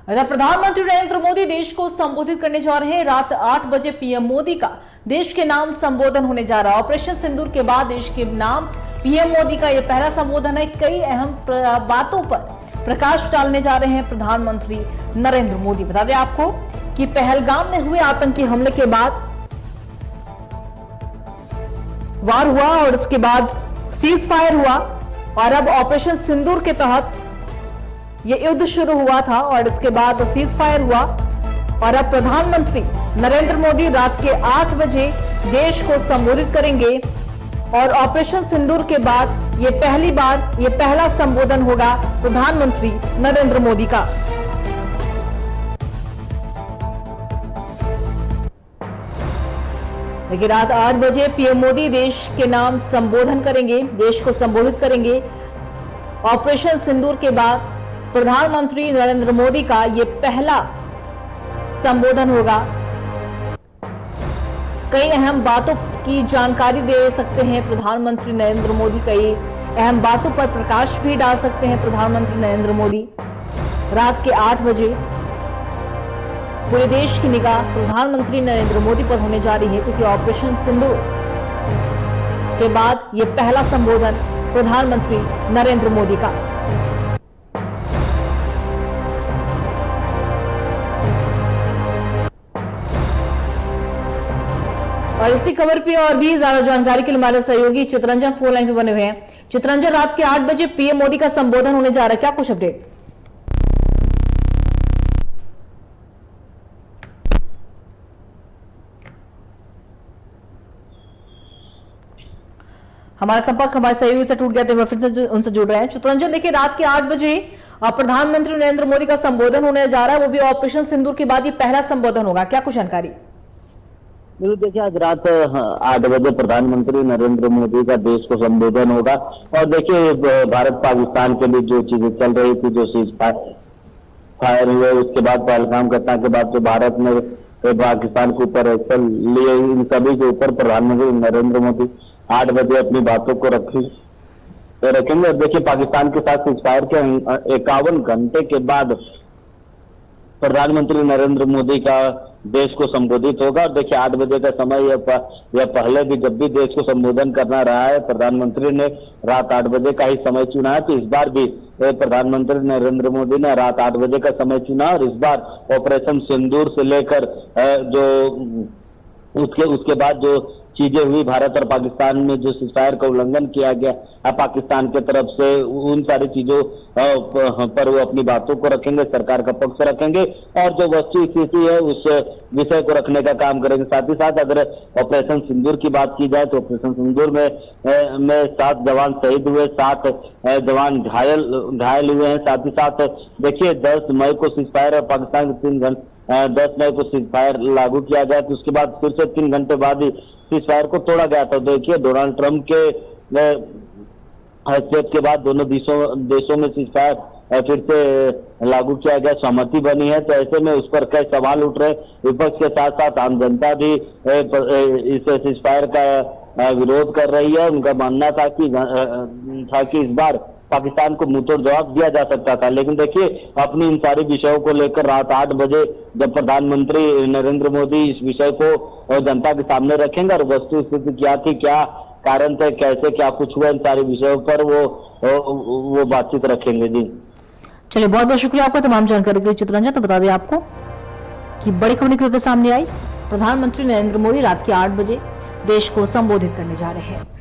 प्रधानमंत्री नरेंद्र मोदी देश को संबोधित करने जा रहे हैं। रात 8 बजे पीएम मोदी का देश के नाम संबोधन होने जा रहा है। ऑपरेशन सिंदूर के बाद देश के नाम पीएम मोदी का यह पहला संबोधन है। कई अहम बातों पर प्रकाश डालने जा रहे हैं प्रधानमंत्री नरेंद्र मोदी। बता दें आपको कि पहलगाम में हुए आतंकी हमले के बाद वार हुआ और उसके बाद सीज फायर हुआ और अब ऑपरेशन सिंदूर के तहत ये युद्ध शुरू हुआ था और इसके बाद सीज फायर हुआ और अब प्रधानमंत्री नरेंद्र मोदी रात के 8 बजे देश को संबोधित करेंगे और ऑपरेशन सिंदूर के बाद ये पहली बार ये पहला संबोधन होगा प्रधानमंत्री नरेंद्र मोदी का। देखिए रात 8 बजे पीएम मोदी देश के नाम संबोधन करेंगे, देश को संबोधित करेंगे। ऑपरेशन सिंदूर के बाद प्रधानमंत्री नरेंद्र मोदी का यह पहला संबोधन होगा। कई अहम बातों की जानकारी दे सकते हैं प्रधानमंत्री नरेंद्र मोदी। कई अहम बातों पर प्रकाश भी डाल सकते हैं प्रधानमंत्री नरेंद्र मोदी। रात के 8 बजे पूरे देश की निगाह प्रधानमंत्री नरेंद्र मोदी पर होने जा रही है, क्योंकि ऑपरेशन सिंदूर के बाद यह पहला संबोधन प्रधानमंत्री नरेंद्र मोदी का। और इसी खबर पे और भी ज्यादा जानकारी के लिए हमारे सहयोगी चित्रंजन फोन लाइन पे बने हुए हैं। चित्रंजन, रात के 8 बजे पीएम मोदी का संबोधन होने जा रहा है, क्या कुछ अपडेट? हमारा संपर्क हमारे सहयोगी से टूट गया तो फिर से उनसे जुड़ रहे हैं। चित्रंजन, देखिए रात के 8 बजे प्रधानमंत्री नरेंद्र मोदी का संबोधन होने जा रहा है, वो भी ऑपरेशन सिंदूर के बाद ये पहला संबोधन होगा, क्या कुछ जानकारी? बिल्कुल, देखिए आज रात 8 बजे प्रधानमंत्री नरेंद्र मोदी का देश को संबोधन होगा। और देखिए भारत पाकिस्तान के लिए जो चीजें चल रही थी, जो सीज फायर हुए, उसके बाद पहलगाम घटना के बाद जो भारत ने पाकिस्तान के ऊपर एक्शन लिए, इन सभी के ऊपर प्रधानमंत्री नरेंद्र मोदी 8 बजे अपनी बातों को रखेंगे। देखिए पाकिस्तान के साथ सीज फायर के 51 घंटे के बाद प्रधानमंत्री नरेंद्र मोदी का देश को संबोधित होगा। देखिए 8 बजे का समय या पहले भी जब भी देश को संबोधन करना रहा है, प्रधानमंत्री ने रात 8 बजे का ही समय चुना है। तो इस बार भी प्रधानमंत्री नरेंद्र मोदी ने रात 8 बजे का समय चुना और इस बार ऑपरेशन सिंदूर से लेकर जो उसके बाद जो चीजें हुई, भारत और पाकिस्तान में जो सीजफायर का उल्लंघन किया गया पाकिस्तान के तरफ से, उन सारी चीजों पर वो अपनी बातों को रखेंगे, सरकार का पक्ष रखेंगे और जो वस्तु स्थिति है उस विषय को रखने का काम करेंगे। साथ ही साथ अगर ऑपरेशन सिंदूर की बात की जाए तो ऑपरेशन सिंदूर में 7 जवान शहीद हुए, 7 जवान घायल हुए हैं। साथ ही साथ देखिए 10 मई को सीजफायर और पाकिस्तान के 10 मई को सीजफायर लागू किया गया, तो उसके बाद फिर से 3 घंटे बाद ही सीजफायर को तोड़ा गया था। देखिए डोनाल्ड ट्रंप के हस्तक्षेप के बाद दोनों देशों में सीजफायर फिर से लागू किया गया, सहमति बनी है। तो ऐसे में उस पर कई सवाल उठ रहे। विपक्ष के साथ साथ आम जनता भी इस सीजफायर का विरोध कर रही है। उनका मानना था कि इस बार पाकिस्तान को मुंहतोड़ जवाब दिया जा सकता था, लेकिन देखिए अपनी इन सारी विषयों को लेकर रात 8 बजे जब प्रधानमंत्री नरेंद्र मोदी इस विषय को जनता के सामने रखेंगे और वस्तु स्थिति क्या थी, क्या कारण थे, कैसे क्या कुछ हुआ, इन सारे विषयों पर वो बातचीत रखेंगे। जी चलिए, बहुत बहुत शुक्रिया आपका तमाम जानकारी के लिए चित्रंजन। तो बता दें आपको कि बड़ी खबर निकल के सामने आई, प्रधानमंत्री नरेंद्र मोदी रात के 8 बजे देश को संबोधित करने जा रहे हैं।